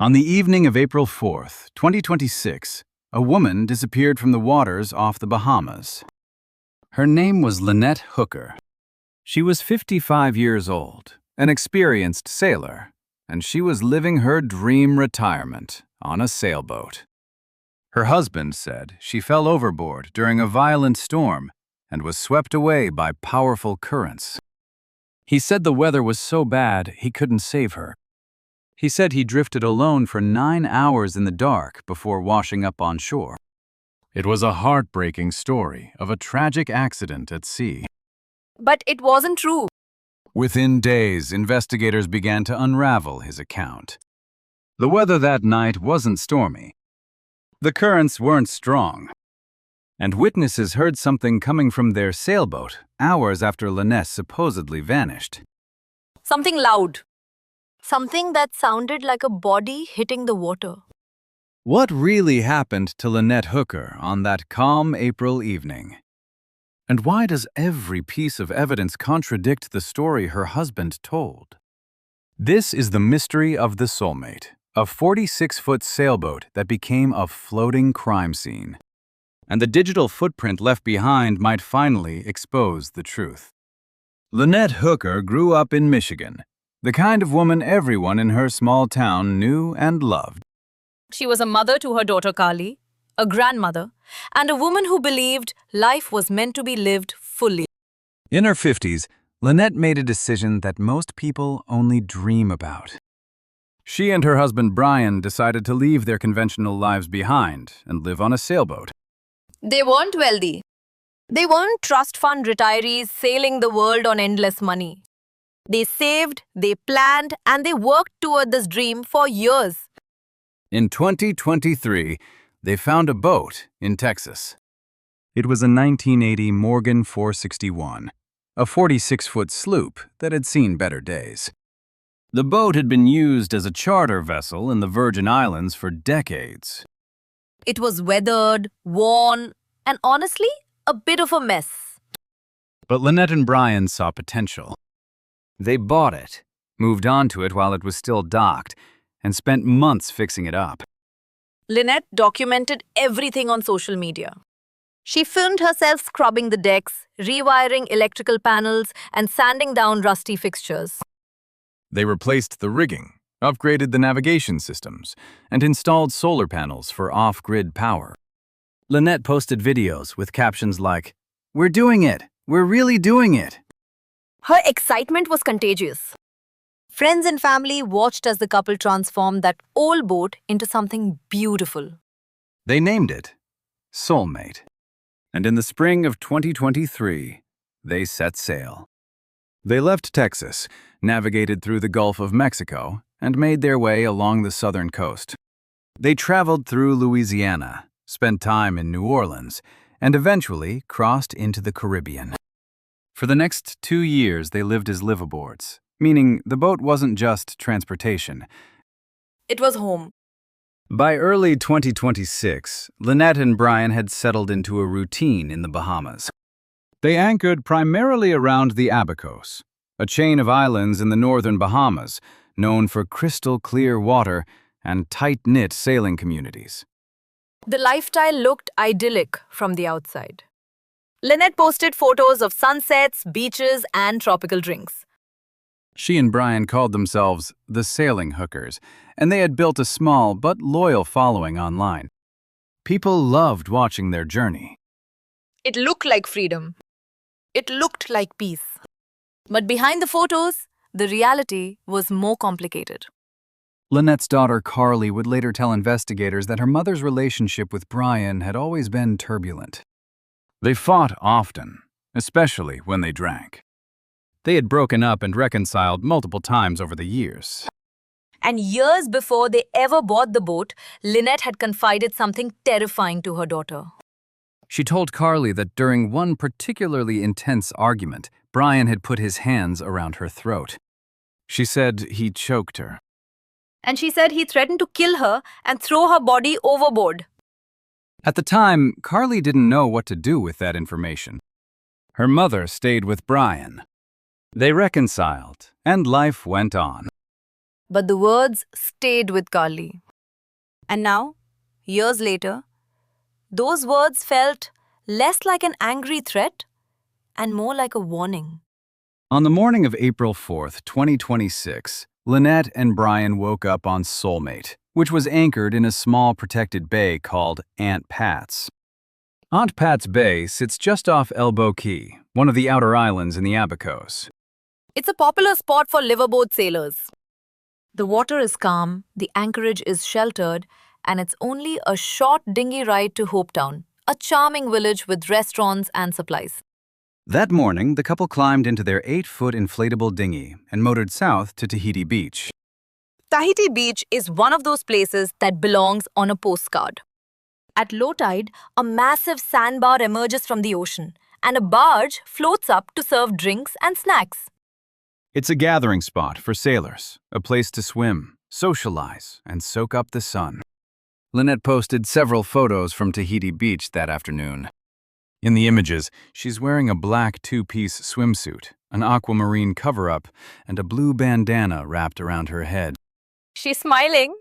On the evening of April 4th, 2026, a woman disappeared from the waters off the Bahamas. Her name was Lynette Hooker. She was 55 years old, an experienced sailor, and she was living her dream retirement on a sailboat. Her husband said she fell overboard during a violent storm and was swept away by powerful currents. He said the weather was so bad he couldn't save her. He said he drifted alone for 9 hours in the dark before washing up on shore. It was a heartbreaking story of a tragic accident at sea. But it wasn't true. Within days, investigators began to unravel his account. The weather that night wasn't stormy. The currents weren't strong. And witnesses heard something coming from their sailboat hours after Lynette supposedly vanished. Something loud. Something that sounded like a body hitting the water. What really happened to Lynette Hooker on that calm April evening? And why does every piece of evidence contradict the story her husband told? This is the mystery of the Soulmate, a 46-foot sailboat that became a floating crime scene. And the digital footprint left behind might finally expose the truth. Lynette Hooker grew up in Michigan, the kind of woman everyone in her small town knew and loved. She was a mother to her daughter Carly, a grandmother, and a woman who believed life was meant to be lived fully. In her 50s, Lynette made a decision that most people only dream about. She and her husband Brian decided to leave their conventional lives behind and live on a sailboat. They weren't wealthy. They weren't trust fund retirees sailing the world on endless money. They saved, they planned, and they worked toward this dream for years. In 2023, they found a boat in Texas. It was a 1980 Morgan 461, a 46-foot sloop that had seen better days. The boat had been used as a charter vessel in the Virgin Islands for decades. It was weathered, worn, and honestly, a bit of a mess. But Lynette and Brian saw potential. They bought it, moved onto it while it was still docked, and spent months fixing it up. Lynette documented everything on social media. She filmed herself scrubbing the decks, rewiring electrical panels, and sanding down rusty fixtures. They replaced the rigging, upgraded the navigation systems, and installed solar panels for off-grid power. Lynette posted videos with captions like, "We're doing it! We're really doing it!" Her excitement was contagious. Friends and family watched as the couple transformed that old boat into something beautiful. They named it Soulmate. And in the spring of 2023, they set sail. They left Texas, navigated through the Gulf of Mexico, and made their way along the southern coast. They traveled through Louisiana, spent time in New Orleans, and eventually crossed into the Caribbean. For the next 2 years, they lived as liveaboards, meaning the boat wasn't just transportation. It was home. By early 2026, Lynette and Brian had settled into a routine in the Bahamas. They anchored primarily around the Abacos, a chain of islands in the northern Bahamas, known for crystal-clear water and tight-knit sailing communities. The lifestyle looked idyllic from the outside. Lynette posted photos of sunsets, beaches, and tropical drinks. She and Brian called themselves the Sailing Hookers, and they had built a small but loyal following online. People loved watching their journey. It looked like freedom. It looked like peace. But behind the photos, the reality was more complicated. Lynette's daughter Carly would later tell investigators that her mother's relationship with Brian had always been turbulent. They fought often, especially when they drank. They had broken up and reconciled multiple times over the years. And years before they ever bought the boat, Lynette had confided something terrifying to her daughter. She told Carly that during one particularly intense argument, Brian had put his hands around her throat. She said he choked her. And she said he threatened to kill her and throw her body overboard. At the time, Carly didn't know what to do with that information. Her mother stayed with Brian. They reconciled, and life went on. But the words stayed with Carly. And now, years later, those words felt less like an angry threat and more like a warning. On the morning of April 4th, 2026, Lynette and Brian woke up on Soulmate, which was anchored in a small protected bay called Aunt Pat's. Aunt Pat's Bay sits just off Elbow Key, one of the outer islands in the Abacos. It's a popular spot for liverboat sailors. The water is calm, the anchorage is sheltered, and it's only a short dinghy ride to Hopetown, a charming village with restaurants and supplies. That morning, the couple climbed into their 8-foot inflatable dinghy and motored south to Tahiti Beach. Tahiti Beach is one of those places that belongs on a postcard. At low tide, a massive sandbar emerges from the ocean, and a barge floats up to serve drinks and snacks. It's a gathering spot for sailors, a place to swim, socialize, and soak up the sun. Lynette posted several photos from Tahiti Beach that afternoon. In the images, she's wearing a black 2-piece swimsuit, an aquamarine cover-up, and a blue bandana wrapped around her head. She's smiling.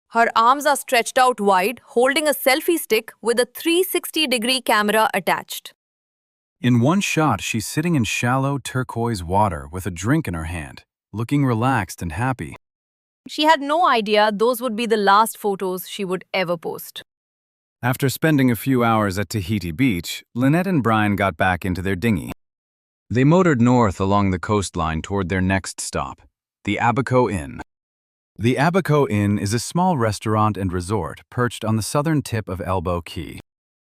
Her arms are stretched out wide, holding a selfie stick with a 360-degree camera attached. In one shot, she's sitting in shallow turquoise water with a drink in her hand, looking relaxed and happy. She had no idea those would be the last photos she would ever post. After spending a few hours at Tahiti Beach, Lynette and Brian got back into their dinghy. They motored north along the coastline toward their next stop, the Abaco Inn. The Abaco Inn is a small restaurant and resort perched on the southern tip of Elbow Key.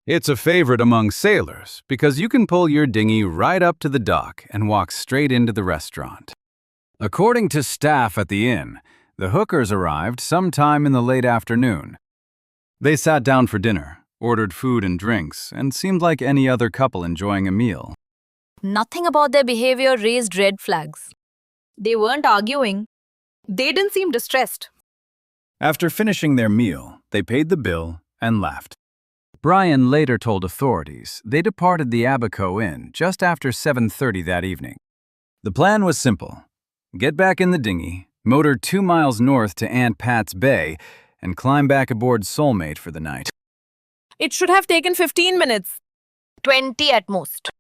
It's a favorite among sailors because you can pull your dinghy right up to the dock and walk straight into the restaurant. According to staff at the inn, the Hookers arrived sometime in the late afternoon. They sat down for dinner, ordered food and drinks, and seemed like any other couple enjoying a meal. Nothing about their behavior raised red flags. They weren't arguing. They didn't seem distressed. After finishing their meal, they paid the bill and left. Brian later told authorities they departed the Abaco Inn just after 7:30 that evening. The plan was simple. Get back in the dinghy, motor 2 miles north to Aunt Pat's Bay, and climb back aboard Soulmate for the night. It should have taken 15 minutes. 20 at most.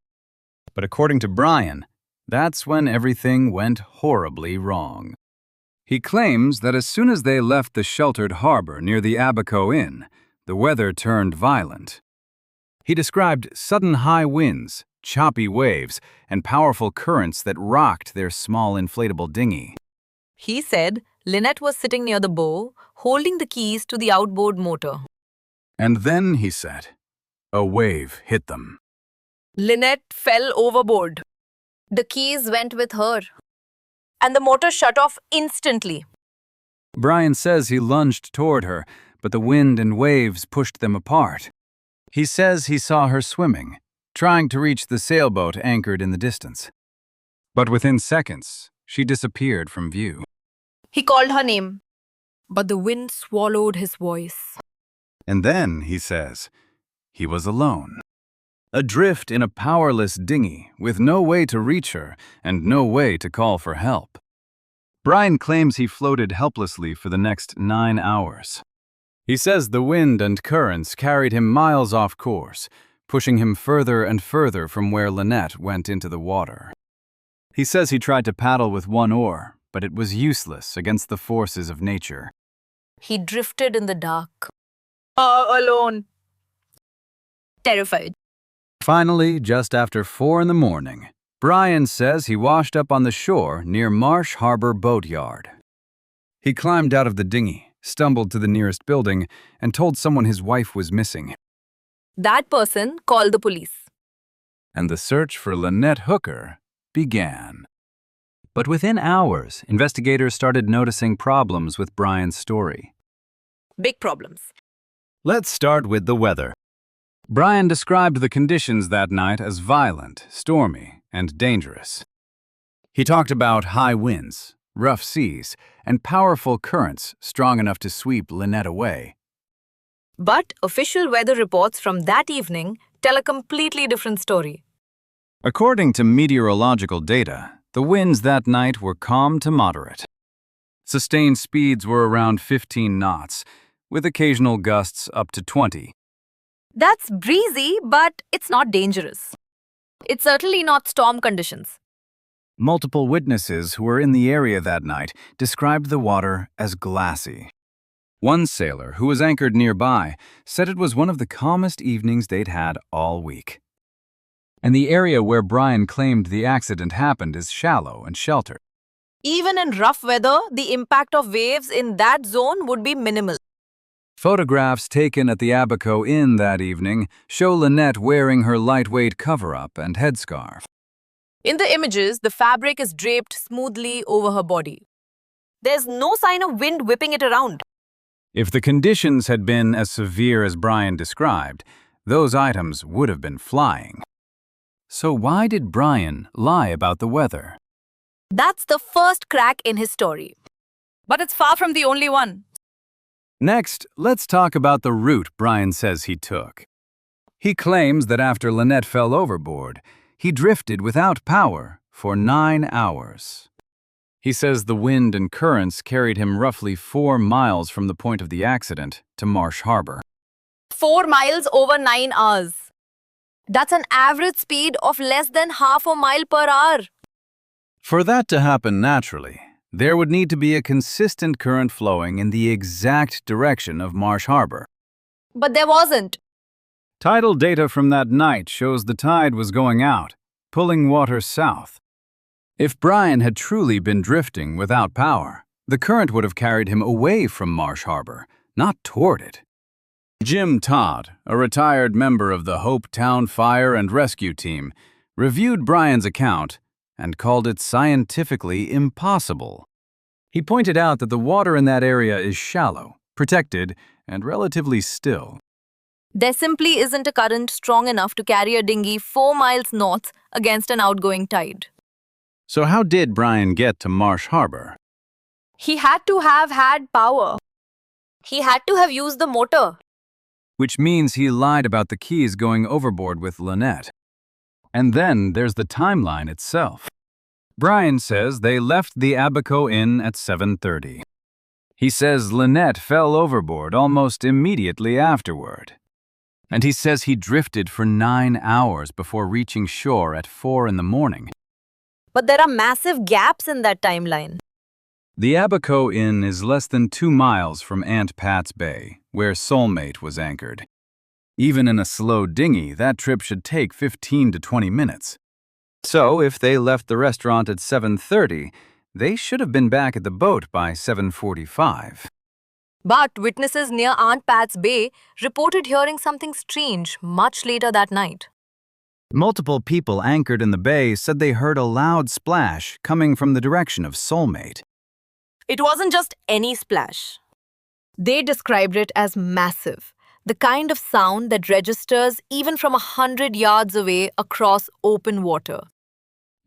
But according to Brian, that's when everything went horribly wrong. He claims that as soon as they left the sheltered harbor near the Abaco Inn, the weather turned violent. He described sudden high winds, choppy waves, and powerful currents that rocked their small inflatable dinghy. He said Lynette was sitting near the bow, holding the keys to the outboard motor. And then, he said, a wave hit them. Lynette fell overboard. The keys went with her, and the motor shut off instantly. Brian says he lunged toward her, but the wind and waves pushed them apart. He says he saw her swimming, trying to reach the sailboat anchored in the distance. But within seconds, she disappeared from view. He called her name, but the wind swallowed his voice. And then, he says, he was alone. Adrift in a powerless dinghy with no way to reach her and no way to call for help. Brian claims he floated helplessly for the next 9 hours. He says the wind and currents carried him miles off course, pushing him further and further from where Lynette went into the water. He says he tried to paddle with one oar, but it was useless against the forces of nature. He drifted in the dark. Alone. Terrified. Finally, just after 4 in the morning, Brian says he washed up on the shore near Marsh Harbor Boatyard. He climbed out of the dinghy, stumbled to the nearest building, and told someone his wife was missing. That person called the police. And the search for Lynette Hooker began. But within hours, investigators started noticing problems with Brian's story. Big problems. Let's start with the weather. Brian described the conditions that night as violent, stormy, and dangerous. He talked about high winds, rough seas, and powerful currents strong enough to sweep Lynette away. But official weather reports from that evening tell a completely different story. According to meteorological data, the winds that night were calm to moderate. Sustained speeds were around 15 knots, with occasional gusts up to 20. That's breezy, but it's not dangerous. It's certainly not storm conditions. Multiple witnesses who were in the area that night described the water as glassy. One sailor, who was anchored nearby, said it was one of the calmest evenings they'd had all week. And the area where Brian claimed the accident happened is shallow and sheltered. Even in rough weather, the impact of waves in that zone would be minimal. Photographs taken at the Abacos Inn that evening show Lynette wearing her lightweight cover-up and headscarf. In the images, the fabric is draped smoothly over her body. There's no sign of wind whipping it around. If the conditions had been as severe as Brian described, those items would have been flying. So why did Brian lie about the weather? That's the first crack in his story. But it's far from the only one. Next, let's talk about the route Brian says he took. He claims that after Lynette fell overboard, he drifted without power for 9 hours. He says the wind and currents carried him roughly 4 miles from the point of the accident to Marsh Harbor. 4 miles over 9 hours. That's an average speed of less than half a mile per hour. For that to happen naturally, there would need to be a consistent current flowing in the exact direction of Marsh Harbor. But there wasn't. Tidal data from that night shows the tide was going out, pulling water south. If Brian had truly been drifting without power, the current would have carried him away from Marsh Harbor, not toward it. Jim Todd, a retired member of the Hope Town Fire and Rescue Team, reviewed Brian's account and called it scientifically impossible. He pointed out that the water in that area is shallow, protected, and relatively still. There simply isn't a current strong enough to carry a dinghy 4 miles north against an outgoing tide. So how did Brian get to Marsh Harbor? He had to have had power. He had to have used the motor. Which means he lied about the keys going overboard with Lynette. And then there's the timeline itself. Brian says they left the Abacos Inn at 7:30. He says Lynette fell overboard almost immediately afterward. And he says he drifted for 9 hours before reaching shore at 4 in the morning. But there are massive gaps in that timeline. The Abacos Inn is less than 2 miles from Aunt Pat's Bay, where Soulmate was anchored. Even in a slow dinghy, that trip should take 15 to 20 minutes. So if they left the restaurant at 7:30, they should have been back at the boat by 7:45. But witnesses near Aunt Pat's Bay reported hearing something strange much later that night. Multiple people anchored in the bay said they heard a loud splash coming from the direction of Soulmate. It wasn't just any splash. They described it as massive, the kind of sound that registers even from 100 yards away across open water.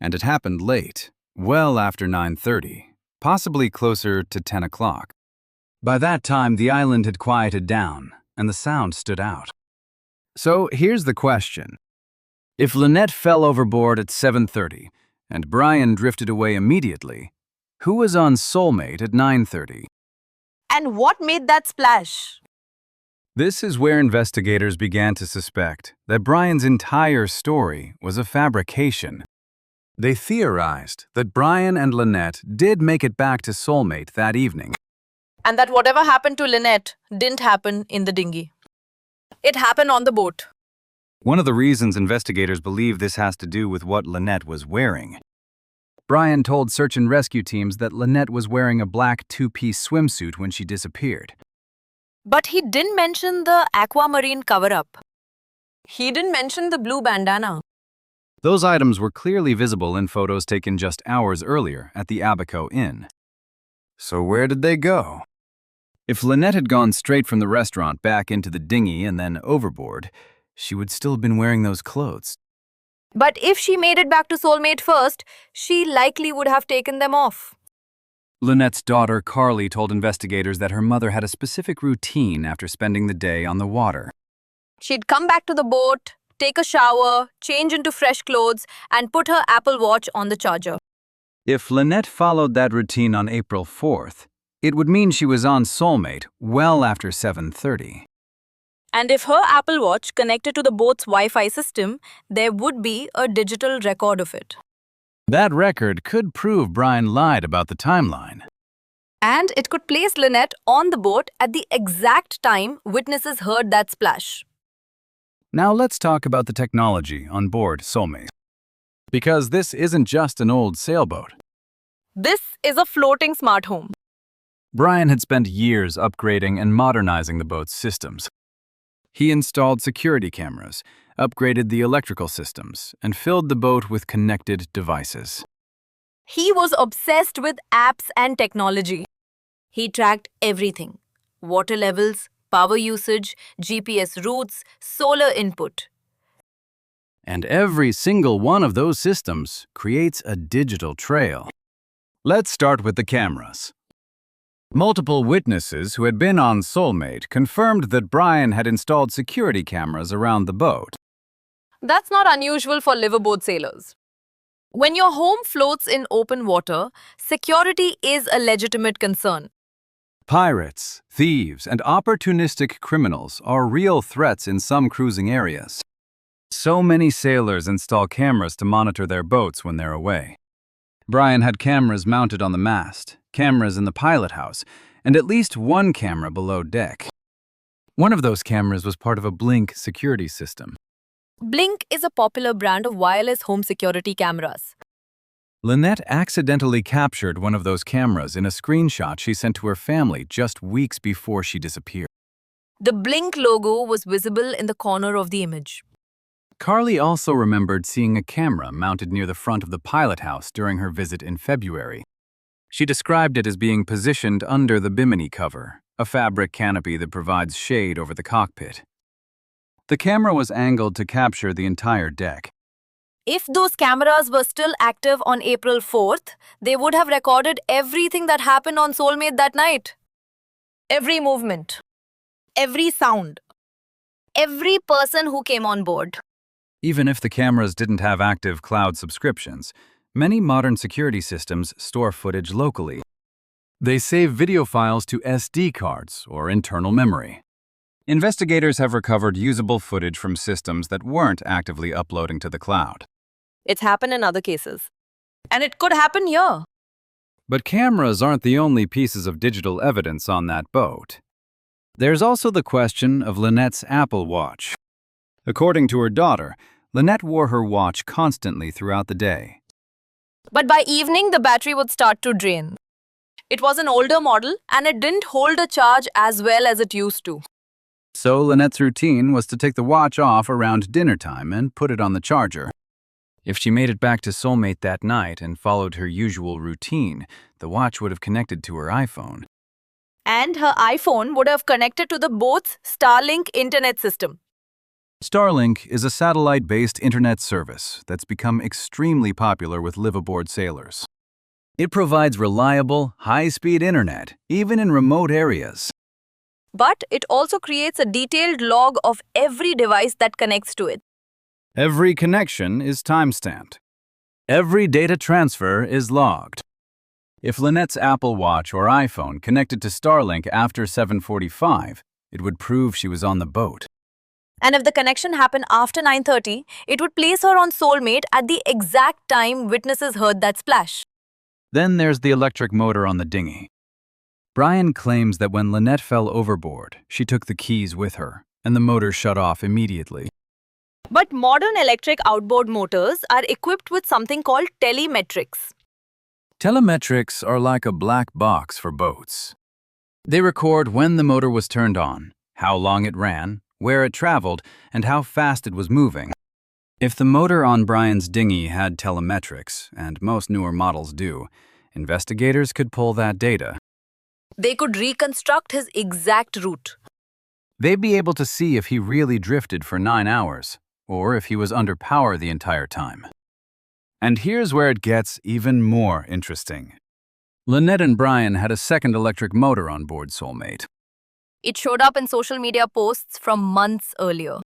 And it happened late, well after 9:30, possibly closer to 10 o'clock. By that time, the island had quieted down, and the sound stood out. So here's the question. If Lynette fell overboard at 7:30 and Brian drifted away immediately, who was on Soulmate at 9:30? And what made that splash? This is where investigators began to suspect that Brian's entire story was a fabrication. They theorized that Brian and Lynette did make it back to Soulmate that evening. And that whatever happened to Lynette didn't happen in the dinghy. It happened on the boat. One of the reasons investigators believe this has to do with what Lynette was wearing. Brian told search and rescue teams that Lynette was wearing a black 2-piece swimsuit when she disappeared. But he didn't mention the aquamarine cover-up. He didn't mention the blue bandana. Those items were clearly visible in photos taken just hours earlier at the Abacos Inn. So where did they go? If Lynette had gone straight from the restaurant back into the dinghy and then overboard, she would still have been wearing those clothes. But if she made it back to Soulmate first, she likely would have taken them off. Lynette's daughter, Carly, told investigators that her mother had a specific routine after spending the day on the water. She'd come back to the boat, take a shower, change into fresh clothes, and put her Apple Watch on the charger. If Lynette followed that routine on April 4th, it would mean she was on Soulmate well after 7:30. And if her Apple Watch connected to the boat's Wi-Fi system, there would be a digital record of it. That record could prove Brian lied about the timeline. And it could place Lynette on the boat at the exact time witnesses heard that splash. Now let's talk about the technology on board Soulmate. Because this isn't just an old sailboat. This is a floating smart home. Brian had spent years upgrading and modernizing the boat's systems. He installed security cameras, upgraded the electrical systems, and filled the boat with connected devices. He was obsessed with apps and technology. He tracked everything: water levels, power usage, GPS routes, solar input. And every single one of those systems creates a digital trail. Let's start with the cameras. Multiple witnesses who had been on Soulmate confirmed that Brian had installed security cameras around the boat. That's not unusual for liveaboard sailors. When your home floats in open water, security is a legitimate concern. Pirates, thieves, and opportunistic criminals are real threats in some cruising areas. So many sailors install cameras to monitor their boats when they're away. Brian had cameras mounted on the mast, cameras in the pilot house, and at least one camera below deck. One of those cameras was part of a Blink security system. Blink is a popular brand of wireless home security cameras. Lynette accidentally captured one of those cameras in a screenshot she sent to her family just weeks before she disappeared. The Blink logo was visible in the corner of the image. Carly also remembered seeing a camera mounted near the front of the pilot house during her visit in February. She described it as being positioned under the bimini cover, a fabric canopy that provides shade over the cockpit. The camera was angled to capture the entire deck. If those cameras were still active on April 4th, they would have recorded everything that happened on Soulmate that night. Every movement, every sound, every person who came on board. Even if the cameras didn't have active cloud subscriptions, many modern security systems store footage locally. They save video files to SD cards or internal memory. Investigators have recovered usable footage from systems that weren't actively uploading to the cloud. It's happened in other cases. And it could happen here. But cameras aren't the only pieces of digital evidence on that boat. There's also the question of Lynette's Apple Watch. According to her daughter, Lynette wore her watch constantly throughout the day. But by evening, the battery would start to drain. It was an older model and it didn't hold a charge as well as it used to. So Lynette's routine was to take the watch off around dinner time and put it on the charger. If she made it back to Soulmate that night and followed her usual routine, the watch would have connected to her iPhone. And her iPhone would have connected to the boat's Starlink internet system. Starlink is a satellite-based internet service that's become extremely popular with liveaboard sailors. It provides reliable, high-speed internet, even in remote areas. But it also creates a detailed log of every device that connects to it. Every connection is time-stamped. Every data transfer is logged. If Lynette's Apple Watch or iPhone connected to Starlink after 7:45, it would prove she was on the boat. And if the connection happened after 9:30, it would place her on Soulmate at the exact time witnesses heard that splash. Then there's the electric motor on the dinghy. Brian claims that when Lynette fell overboard, she took the keys with her, and the motor shut off immediately. But modern electric outboard motors are equipped with something called telemetrics. Telemetrics are like a black box for boats. They record when the motor was turned on, how long it ran, where it traveled, and how fast it was moving. If the motor on Brian's dinghy had telemetrics, and most newer models do, investigators could pull that data. They could reconstruct his exact route. They'd be able to see if he really drifted for 9 hours, or if he was under power the entire time. And here's where it gets even more interesting. Lynette and Brian had a second electric motor on board Soulmate. It showed up in social media posts from months earlier.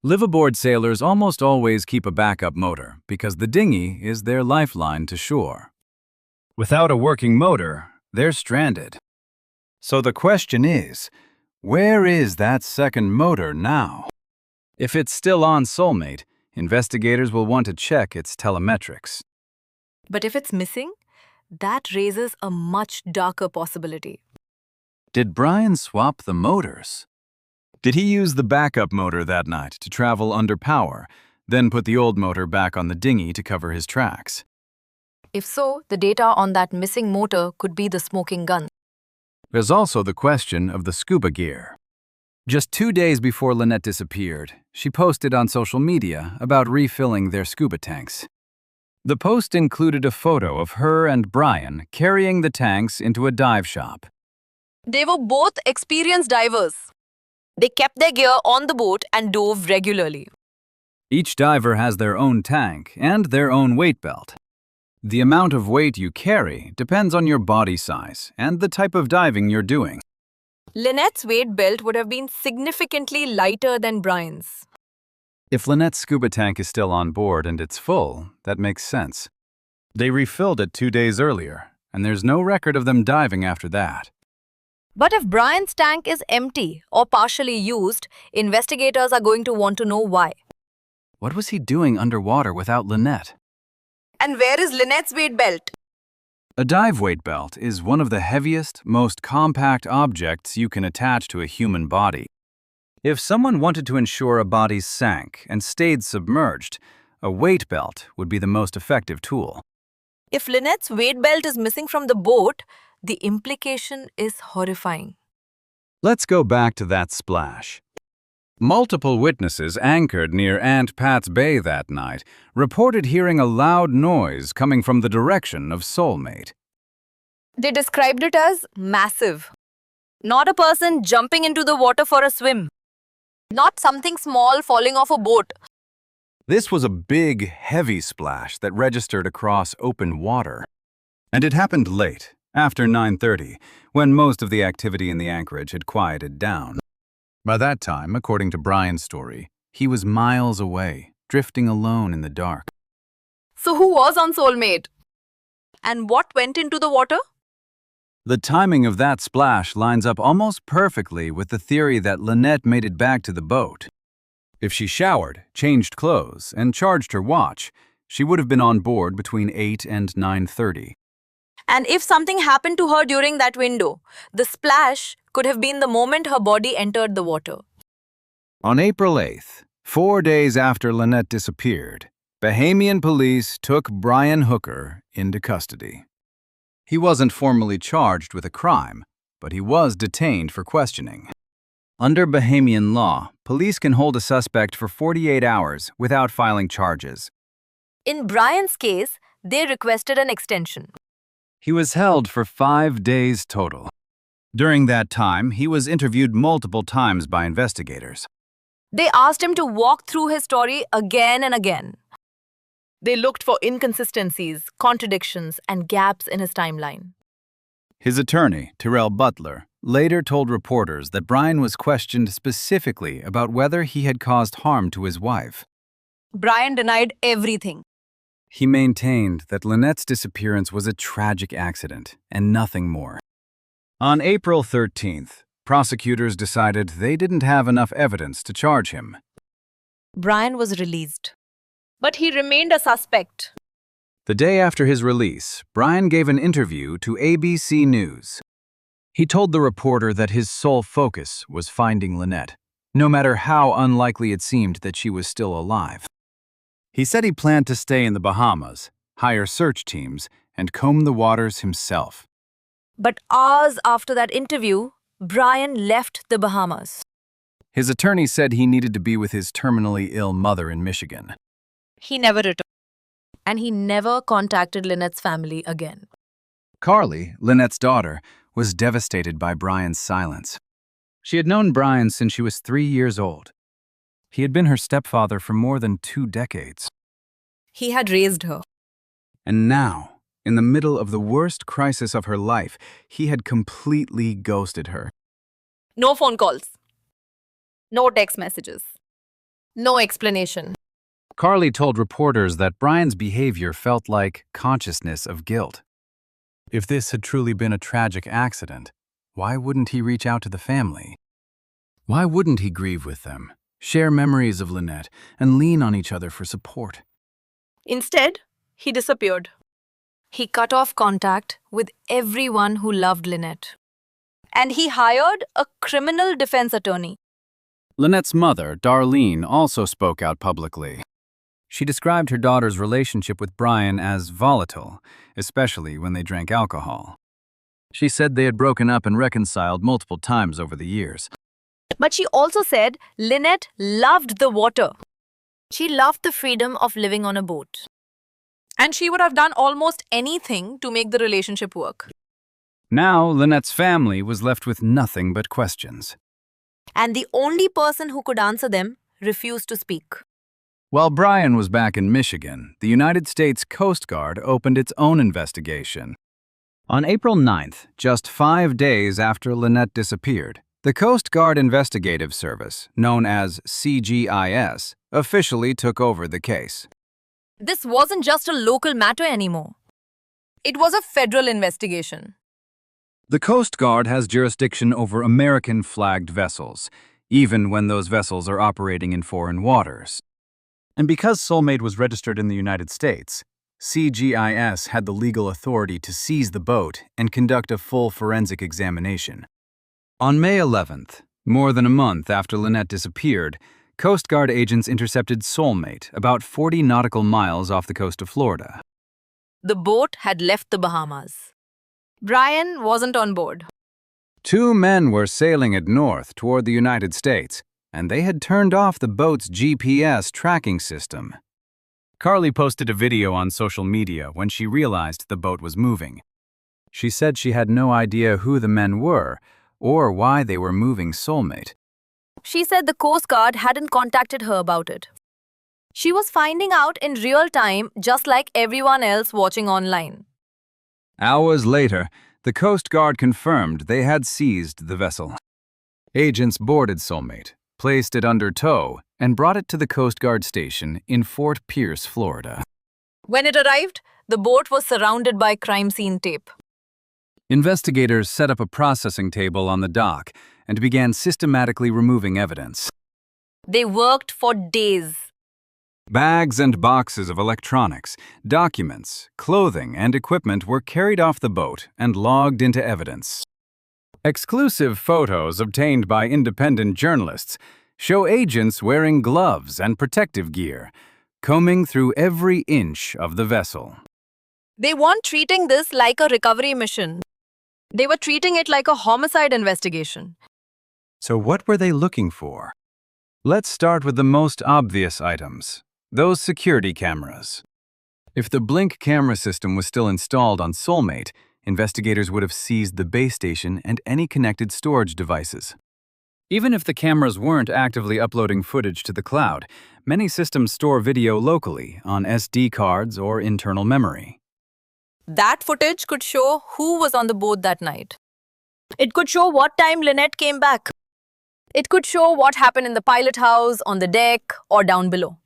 Liveaboard sailors almost always keep a backup motor because the dinghy is their lifeline to shore. Without a working motor, they're stranded. So the question is, where is that second motor now? If it's still on Soulmate, investigators will want to check its telemetrics. But if it's missing, that raises a much darker possibility. Did Brian swap the motors? Did he use the backup motor that night to travel under power, then put the old motor back on the dinghy to cover his tracks? If so, the data on that missing motor could be the smoking gun. There's also the question of the scuba gear. Just 2 days before Lynette disappeared, she posted on social media about refilling their scuba tanks. The post included a photo of her and Brian carrying the tanks into a dive shop. They were both experienced divers. They kept their gear on the boat and dove regularly. Each diver has their own tank and their own weight belt. The amount of weight you carry depends on your body size and the type of diving you're doing. Lynette's weight belt would have been significantly lighter than Brian's. If Lynette's scuba tank is still on board and it's full, that makes sense. They refilled it 2 days earlier, and there's no record of them diving after that. But if Brian's tank is empty or partially used, investigators are going to want to know why. What was he doing underwater without Lynette? And where is Lynette's weight belt? A dive weight belt is one of the heaviest, most compact objects you can attach to a human body. If someone wanted to ensure a body sank and stayed submerged, a weight belt would be the most effective tool. If Lynette's weight belt is missing from the boat, the implication is horrifying. Let's go back to that splash. Multiple witnesses anchored near Aunt Pat's Bay that night reported hearing a loud noise coming from the direction of Soulmate. They described it as massive. Not a person jumping into the water for a swim. Not something small falling off a boat. This was a big, heavy splash that registered across open water. And it happened late, after 9:30, when most of the activity in the anchorage had quieted down. By that time, according to Brian's story, he was miles away, drifting alone in the dark. So who was on Soulmate? And what went into the water? The timing of that splash lines up almost perfectly with the theory that Lynette made it back to the boat. If she showered, changed clothes, and charged her watch, she would have been on board between 8 and 9:30. And if something happened to her during that window, the splash could have been the moment her body entered the water. On April 8th, 4 days after Lynette disappeared, Bahamian police took Brian Hooker into custody. He wasn't formally charged with a crime, but he was detained for questioning. Under Bahamian law, police can hold a suspect for 48 hours without filing charges. In Brian's case, they requested an extension. He was held for 5 days total. During that time, he was interviewed multiple times by investigators. They asked him to walk through his story again and again. They looked for inconsistencies, contradictions, and gaps in his timeline. His attorney, Terrell Butler, later told reporters that Brian was questioned specifically about whether he had caused harm to his wife. Brian denied everything. He maintained that Lynette's disappearance was a tragic accident and nothing more. On April 13th, prosecutors decided they didn't have enough evidence to charge him. Brian was released. But he remained a suspect. The day after his release, Brian gave an interview to ABC News. He told the reporter that his sole focus was finding Lynette, no matter how unlikely it seemed that she was still alive. He said he planned to stay in the Bahamas, hire search teams, and comb the waters himself. But hours after that interview, Brian left the Bahamas. His attorney said he needed to be with his terminally ill mother in Michigan. He never returned. And he never contacted Lynette's family again. Carly, Lynette's daughter, was devastated by Brian's silence. She had known Brian since she was 3 years old. He had been her stepfather for more than 2 decades. He had raised her. And now, in the middle of the worst crisis of her life, he had completely ghosted her. No phone calls. No text messages. No explanation. Carly told reporters that Brian's behavior felt like consciousness of guilt. If this had truly been a tragic accident, why wouldn't he reach out to the family? Why wouldn't he grieve with them, share memories of Lynette, and lean on each other for support? Instead, he disappeared. He cut off contact with everyone who loved Lynette. And he hired a criminal defense attorney. Lynette's mother, Darlene, also spoke out publicly. She described her daughter's relationship with Brian as volatile, especially when they drank alcohol. She said they had broken up and reconciled multiple times over the years. But she also said Lynette loved the water. She loved the freedom of living on a boat. And she would have done almost anything to make the relationship work. Now, Lynette's family was left with nothing but questions. And the only person who could answer them refused to speak. While Brian was back in Michigan, the United States Coast Guard opened its own investigation. On April 9th, just 5 days after Lynette disappeared, the Coast Guard Investigative Service, known as CGIS, officially took over the case. This wasn't just a local matter anymore. It was a federal investigation. The Coast Guard has jurisdiction over American-flagged vessels, even when those vessels are operating in foreign waters. And because Soulmate was registered in the United States, CGIS had the legal authority to seize the boat and conduct a full forensic examination. On May 11th, more than a month after Lynette disappeared, Coast Guard agents intercepted Soulmate about 40 nautical miles off the coast of Florida. The boat had left the Bahamas. Brian wasn't on board. 2 men were sailing it north toward the United States, and they had turned off the boat's GPS tracking system. Carly posted a video on social media when she realized the boat was moving. She said she had no idea who the men were or why they were moving Soulmate. She said the Coast Guard hadn't contacted her about it. She was finding out in real time, just like everyone else watching online. Hours later, the Coast Guard confirmed they had seized the vessel. Agents boarded Soulmate, placed it under tow, and brought it to the Coast Guard station in Fort Pierce, Florida. When it arrived, the boat was surrounded by crime scene tape. Investigators set up a processing table on the dock and began systematically removing evidence. They worked for days. Bags and boxes of electronics, documents, clothing, and equipment were carried off the boat and logged into evidence. Exclusive photos obtained by independent journalists show agents wearing gloves and protective gear, combing through every inch of the vessel. They weren't treating this like a recovery mission. They were treating it like a homicide investigation. So what were they looking for? Let's start with the most obvious items, those security cameras. If the Blink camera system was still installed on Soulmate, investigators would have seized the base station and any connected storage devices. Even if the cameras weren't actively uploading footage to the cloud, many systems store video locally on SD cards or internal memory. That footage could show who was on the boat that night. It could show what time Lynette came back. It could show what happened in the pilot house, on the deck, or down below.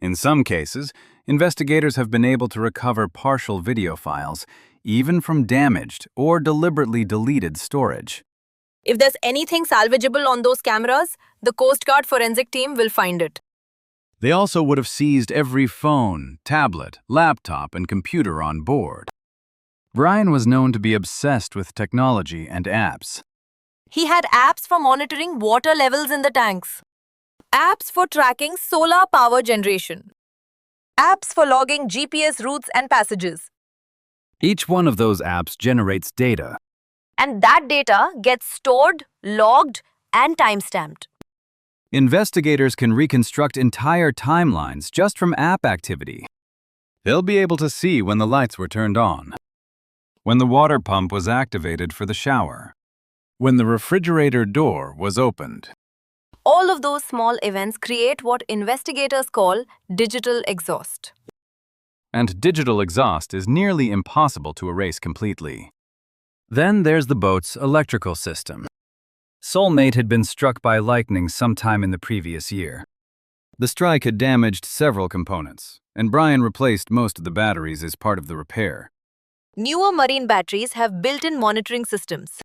In some cases, investigators have been able to recover partial video files, even from damaged or deliberately deleted storage. If there's anything salvageable on those cameras, the Coast Guard forensic team will find it. They also would have seized every phone, tablet, laptop, and computer on board. Brian was known to be obsessed with technology and apps. He had apps for monitoring water levels in the tanks, apps for tracking solar power generation, apps for logging GPS routes and passages. Each one of those apps generates data. And that data gets stored, logged, and timestamped. Investigators can reconstruct entire timelines just from app activity. They'll be able to see when the lights were turned on, when the water pump was activated for the shower, when the refrigerator door was opened. All of those small events create what investigators call digital exhaust. And digital exhaust is nearly impossible to erase completely. Then there's the boat's electrical system. Soulmate had been struck by lightning sometime in the previous year. The strike had damaged several components, and Brian replaced most of the batteries as part of the repair. Newer marine batteries have built-in monitoring systems.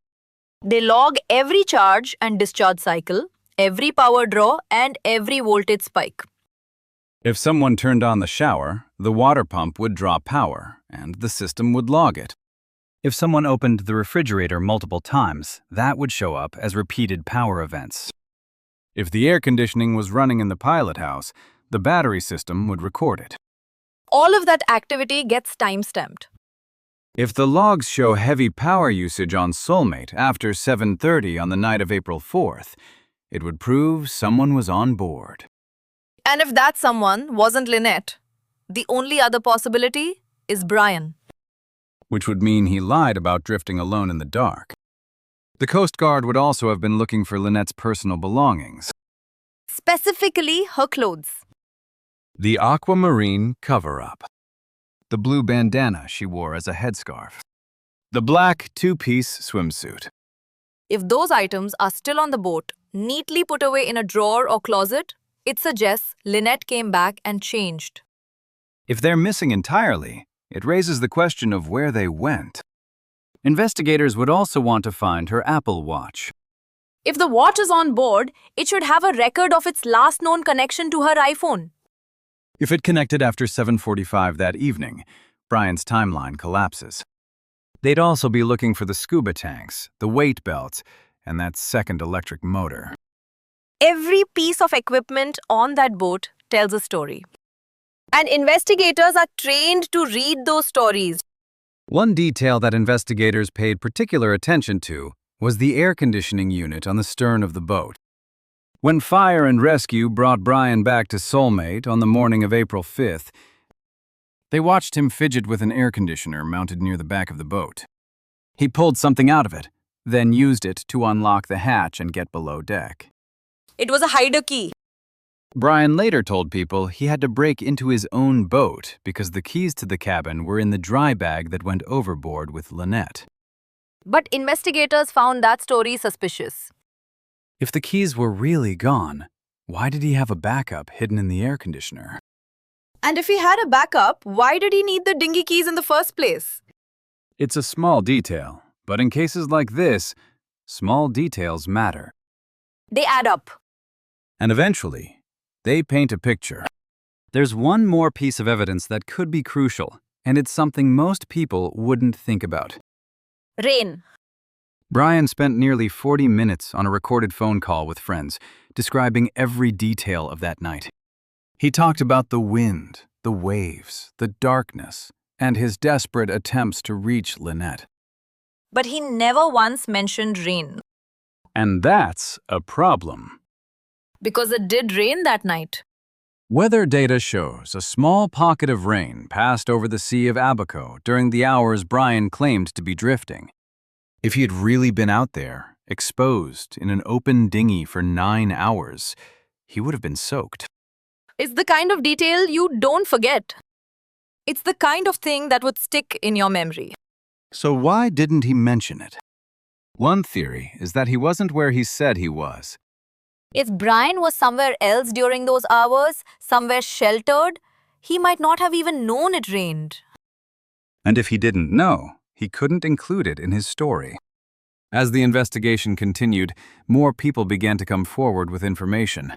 They log every charge and discharge cycle, every power draw, and every voltage spike. If someone turned on the shower, the water pump would draw power, and the system would log it. If someone opened the refrigerator multiple times, that would show up as repeated power events. If the air conditioning was running in the pilot house, the battery system would record it. All of that activity gets time-stamped. If the logs show heavy power usage on Soulmate after 7:30 on the night of April 4th, it would prove someone was on board. And if that someone wasn't Lynette, the only other possibility is Brian. Which would mean he lied about drifting alone in the dark. The Coast Guard would also have been looking for Lynette's personal belongings. Specifically, her clothes. The aquamarine cover-up. The blue bandana she wore as a headscarf. The black two-piece swimsuit. If those items are still on the boat, neatly put away in a drawer or closet, it suggests Lynette came back and changed. If they're missing entirely, it raises the question of where they went. Investigators would also want to find her Apple Watch. If the watch is on board, it should have a record of its last known connection to her iPhone. If it connected after 7:45 that evening, Brian's timeline collapses. They'd also be looking for the scuba tanks, the weight belts, and that second electric motor. Every piece of equipment on that boat tells a story. And investigators are trained to read those stories. One detail that investigators paid particular attention to was the air conditioning unit on the stern of the boat. When fire and rescue brought Brian back to Soulmate on the morning of April 5th, they watched him fidget with an air conditioner mounted near the back of the boat. He pulled something out of it, then used it to unlock the hatch and get below deck. It was a hider key. Brian later told people he had to break into his own boat because the keys to the cabin were in the dry bag that went overboard with Lynette. But investigators found that story suspicious. If the keys were really gone, why did he have a backup hidden in the air conditioner? And if he had a backup, why did he need the dinghy keys in the first place? It's a small detail, but in cases like this, small details matter. They add up. And eventually, they paint a picture. There's one more piece of evidence that could be crucial, and it's something most people wouldn't think about. Rain. Brian spent nearly 40 minutes on a recorded phone call with friends, describing every detail of that night. He talked about the wind, the waves, the darkness, and his desperate attempts to reach Lynette. But he never once mentioned rain. And that's a problem. Because it did rain that night. Weather data shows a small pocket of rain passed over the Sea of Abacos during the hours Brian claimed to be drifting. If he had really been out there, exposed in an open dinghy for 9 hours, he would have been soaked. It's the kind of detail you don't forget. It's the kind of thing that would stick in your memory. So why didn't he mention it? One theory is that he wasn't where he said he was. If Brian was somewhere else during those hours, somewhere sheltered, he might not have even known it rained. And if he didn't know, he couldn't include it in his story. As the investigation continued, more people began to come forward with information.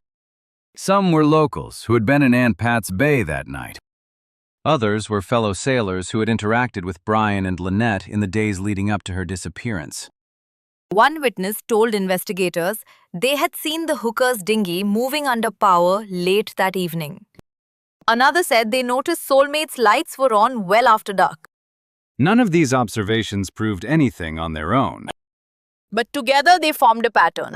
Some were locals who had been in Aunt Pat's Bay that night. Others were fellow sailors who had interacted with Brian and Lynette in the days leading up to her disappearance. One witness told investigators they had seen the Hooker's dinghy moving under power late that evening. Another said they noticed Soulmate's lights were on well after dark. None of these observations proved anything on their own. But together they formed a pattern.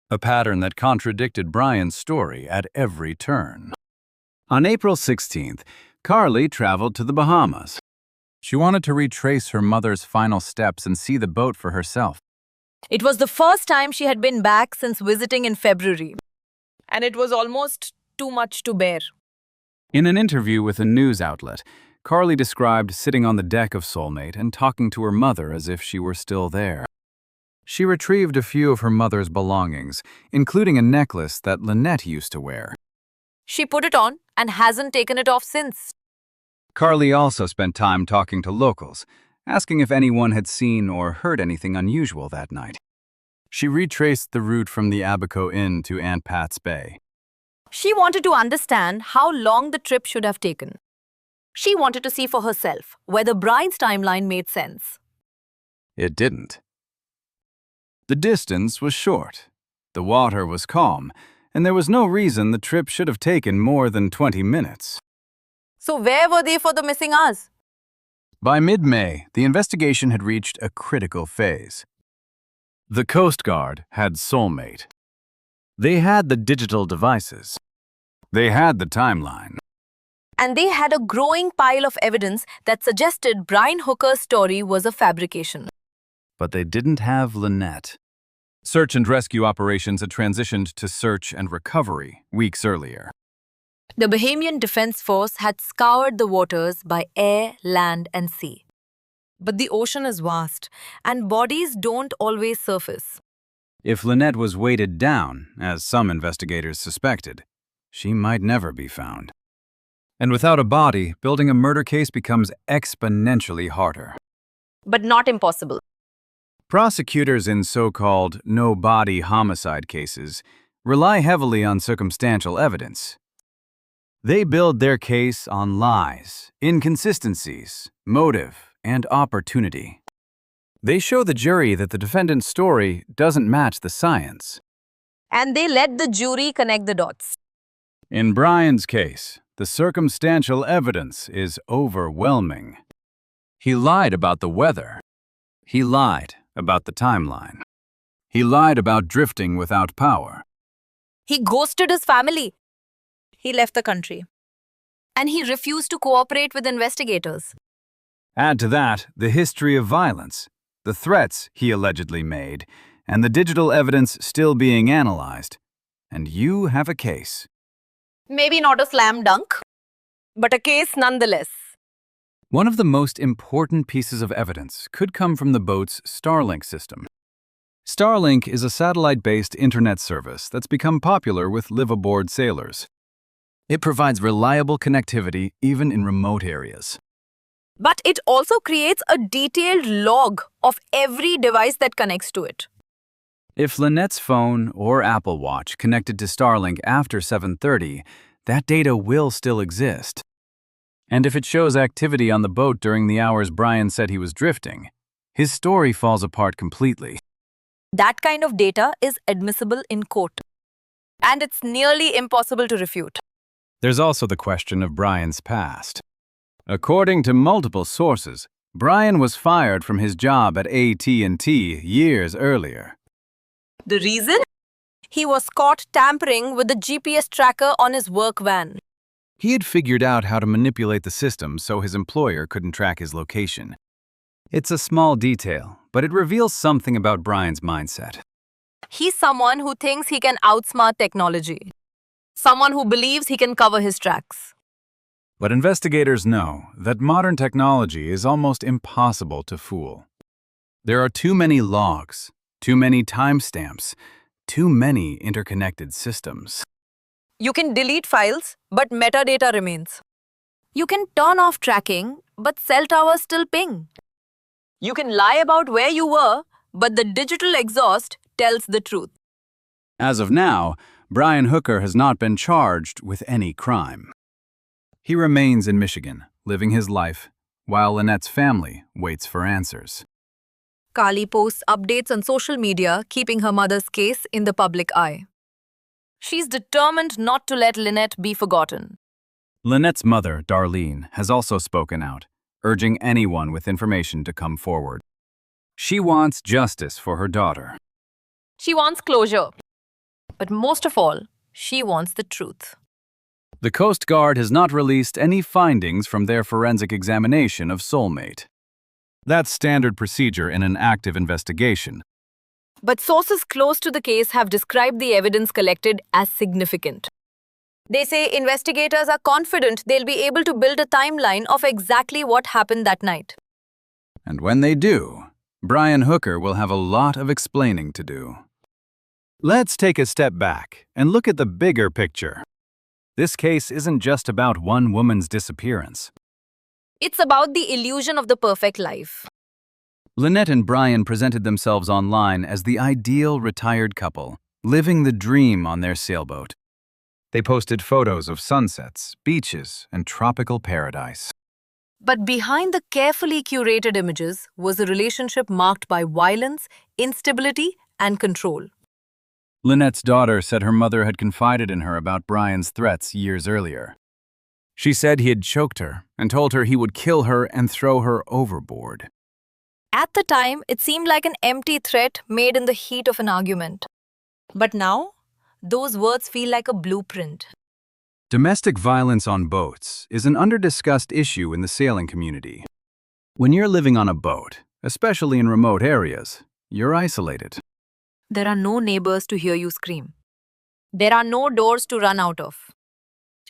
A pattern that contradicted Brian's story at every turn. On April 16th, Carly traveled to the Bahamas. She wanted to retrace her mother's final steps and see the boat for herself. It was the first time she had been back since visiting in February. And it was almost too much to bear. In an interview with a news outlet, Carly described sitting on the deck of Soulmate and talking to her mother as if she were still there. She retrieved a few of her mother's belongings, including a necklace that Lynette used to wear. She put it on and hasn't taken it off since. Carly also spent time talking to locals, asking if anyone had seen or heard anything unusual that night. She retraced the route from the Abaco Inn to Aunt Pat's Bay. She wanted to understand how long the trip should have taken. She wanted to see for herself whether Brian's timeline made sense. It didn't. The distance was short, the water was calm, and there was no reason the trip should have taken more than 20 minutes. So where were they for the missing hours? By mid-May, the investigation had reached a critical phase. The Coast Guard had Soulmate. They had the digital devices. They had the timeline. And they had a growing pile of evidence that suggested Brian Hooker's story was a fabrication. But they didn't have Lynette. Search and rescue operations had transitioned to search and recovery weeks earlier. The Bahamian Defense Force had scoured the waters by air, land, and sea. But the ocean is vast, and bodies don't always surface. If Lynette was weighted down, as some investigators suspected, she might never be found. And without a body, building a murder case becomes exponentially harder. But not impossible. Prosecutors in so-called no-body homicide cases rely heavily on circumstantial evidence. They build their case on lies, inconsistencies, motive, and opportunity. They show the jury that the defendant's story doesn't match the science. And they let the jury connect the dots. In Brian's case, the circumstantial evidence is overwhelming. He lied about the weather. He lied about the timeline. He lied about drifting without power. He ghosted his family. He left the country. And he refused to cooperate with investigators. Add to that the history of violence, the threats he allegedly made, and the digital evidence still being analyzed, and you have a case. Maybe not a slam dunk, but a case nonetheless. One of the most important pieces of evidence could come from the boat's Starlink system. Starlink is a satellite-based internet service that's become popular with live-aboard sailors. It provides reliable connectivity even in remote areas. But it also creates a detailed log of every device that connects to it. If Lynette's phone or Apple Watch connected to Starlink after 7:30, that data will still exist. And if it shows activity on the boat during the hours Brian said he was drifting, his story falls apart completely. That kind of data is admissible in court. And it's nearly impossible to refute. There's also the question of Brian's past. According to multiple sources, Brian was fired from his job at AT&T years earlier. The reason? He was caught tampering with the GPS tracker on his work van. He had figured out how to manipulate the system so his employer couldn't track his location. It's a small detail, but it reveals something about Brian's mindset. He's someone who thinks he can outsmart technology. Someone who believes he can cover his tracks. But investigators know that modern technology is almost impossible to fool. There are too many logs, too many timestamps, too many interconnected systems. You can delete files, but metadata remains. You can turn off tracking, but cell towers still ping. You can lie about where you were, but the digital exhaust tells the truth. As of now, Brian Hooker has not been charged with any crime. He remains in Michigan, living his life, while Lynette's family waits for answers. Kali posts updates on social media, keeping her mother's case in the public eye. She's determined not to let Lynette be forgotten. Lynette's mother, Darlene, has also spoken out, urging anyone with information to come forward. She wants justice for her daughter. She wants closure. But most of all, she wants the truth. The Coast Guard has not released any findings from their forensic examination of Soulmate. That's standard procedure in an active investigation. But sources close to the case have described the evidence collected as significant. They say investigators are confident they'll be able to build a timeline of exactly what happened that night. And when they do, Brian Hooker will have a lot of explaining to do. Let's take a step back and look at the bigger picture. This case isn't just about one woman's disappearance. It's about the illusion of the perfect life. Lynette and Brian presented themselves online as the ideal retired couple, living the dream on their sailboat. They posted photos of sunsets, beaches, and tropical paradise. But behind the carefully curated images was a relationship marked by violence, instability, and control. Lynette's daughter said her mother had confided in her about Brian's threats years earlier. She said he had choked her and told her he would kill her and throw her overboard. At the time, it seemed like an empty threat made in the heat of an argument. But now, those words feel like a blueprint. Domestic violence on boats is an under-discussed issue in the sailing community. When you're living on a boat, especially in remote areas, you're isolated. There are no neighbors to hear you scream. There are no doors to run out of.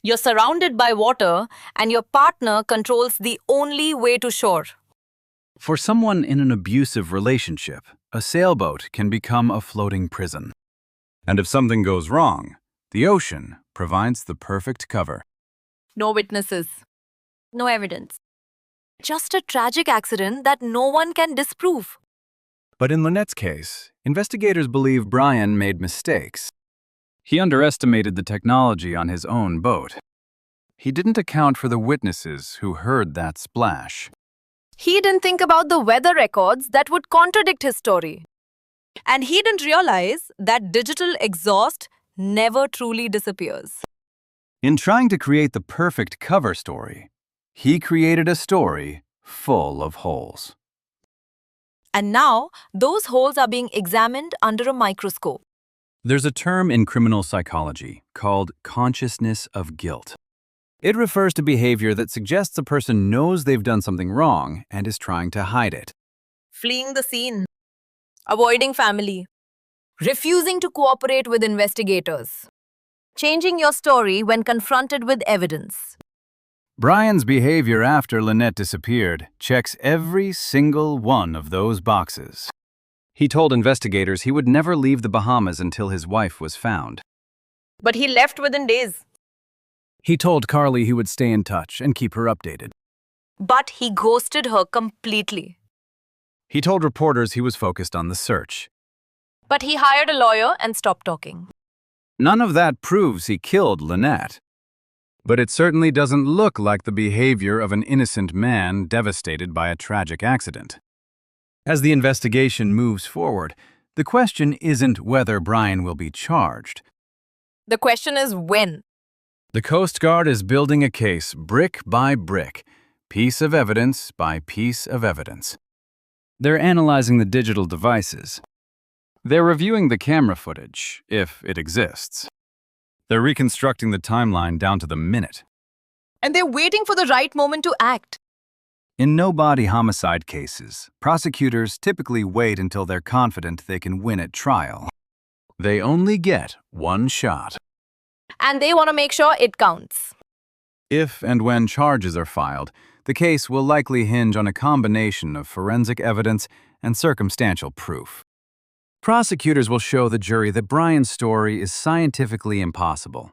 You're surrounded by water, and your partner controls the only way to shore. For someone in an abusive relationship, a sailboat can become a floating prison. And if something goes wrong, the ocean provides the perfect cover. No witnesses. No evidence. Just a tragic accident that no one can disprove. But in Lynette's case, investigators believe Brian made mistakes. He underestimated the technology on his own boat. He didn't account for the witnesses who heard that splash. He didn't think about the weather records that would contradict his story. And he didn't realize that digital exhaust never truly disappears. In trying to create the perfect cover story, he created a story full of holes. And now, those holes are being examined under a microscope. There's a term in criminal psychology called consciousness of guilt. It refers to behavior that suggests a person knows they've done something wrong and is trying to hide it. Fleeing the scene. Avoiding family. Refusing to cooperate with investigators. Changing your story when confronted with evidence. Brian's behavior after Lynette disappeared checks every single one of those boxes. He told investigators he would never leave the Bahamas until his wife was found. But he left within days. He told Carly he would stay in touch and keep her updated. But he ghosted her completely. He told reporters he was focused on the search. But he hired a lawyer and stopped talking. None of that proves he killed Lynette. But it certainly doesn't look like the behavior of an innocent man devastated by a tragic accident. As the investigation moves forward, the question isn't whether Brian will be charged. The question is when. The Coast Guard is building a case brick by brick, piece of evidence by piece of evidence. They're analyzing the digital devices. They're reviewing the camera footage, if it exists. They're reconstructing the timeline down to the minute. And they're waiting for the right moment to act. In no-body homicide cases, prosecutors typically wait until they're confident they can win at trial. They only get one shot. And they want to make sure it counts. If and when charges are filed, the case will likely hinge on a combination of forensic evidence and circumstantial proof. Prosecutors will show the jury that Brian's story is scientifically impossible.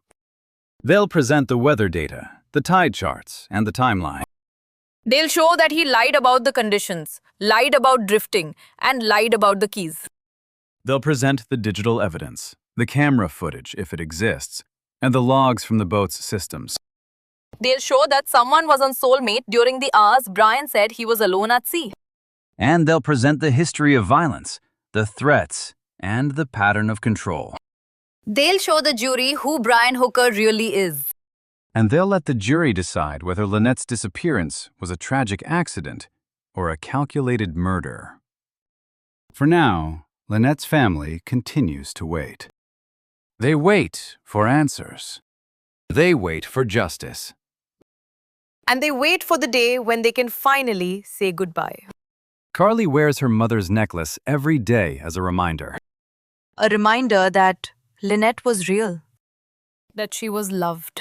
They'll present the weather data, the tide charts, and the timeline. They'll show that he lied about the conditions, lied about drifting, and lied about the keys. They'll present the digital evidence, the camera footage if it exists, and the logs from the boat's systems. They'll show that someone was on Soulmate during the hours Brian said he was alone at sea. And they'll present the history of violence, the threats, and the pattern of control. They'll show the jury who Brian Hooker really is. And they'll let the jury decide whether Lynette's disappearance was a tragic accident or a calculated murder. For now, Lynette's family continues to wait. They wait for answers. They wait for justice. And they wait for the day when they can finally say goodbye. Carly wears her mother's necklace every day as a reminder. A reminder that Lynette was real. That she was loved.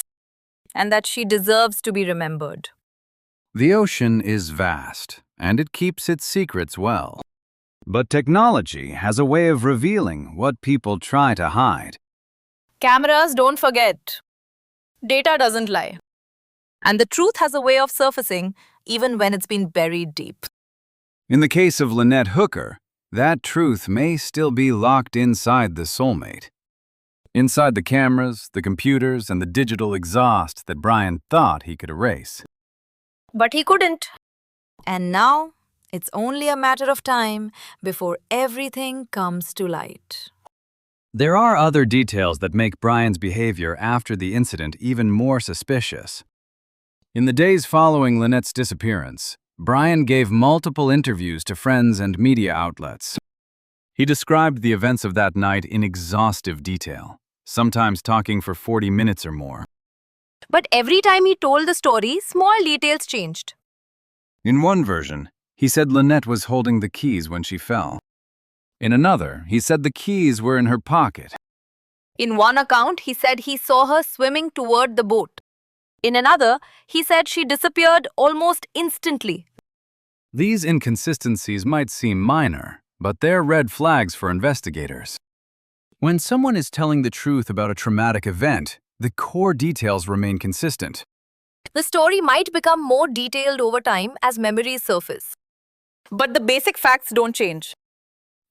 And that she deserves to be remembered. The ocean is vast, and it keeps its secrets well. But technology has a way of revealing what people try to hide. Cameras don't forget. Data doesn't lie. And the truth has a way of surfacing even when it's been buried deep. In the case of Lynette Hooker, that truth may still be locked inside the Soulmate. Inside the cameras, the computers, and the digital exhaust that Brian thought he could erase. But he couldn't. And now, it's only a matter of time before everything comes to light. There are other details that make Brian's behavior after the incident even more suspicious. In the days following Lynette's disappearance, Brian gave multiple interviews to friends and media outlets. He described the events of that night in exhaustive detail, sometimes talking for 40 minutes or more. But every time he told the story, small details changed. In one version, he said Lynette was holding the keys when she fell. In another, he said the keys were in her pocket. In one account, he said he saw her swimming toward the boat. In another, he said she disappeared almost instantly. These inconsistencies might seem minor, but they're red flags for investigators. When someone is telling the truth about a traumatic event, the core details remain consistent. The story might become more detailed over time as memories surface. But the basic facts don't change.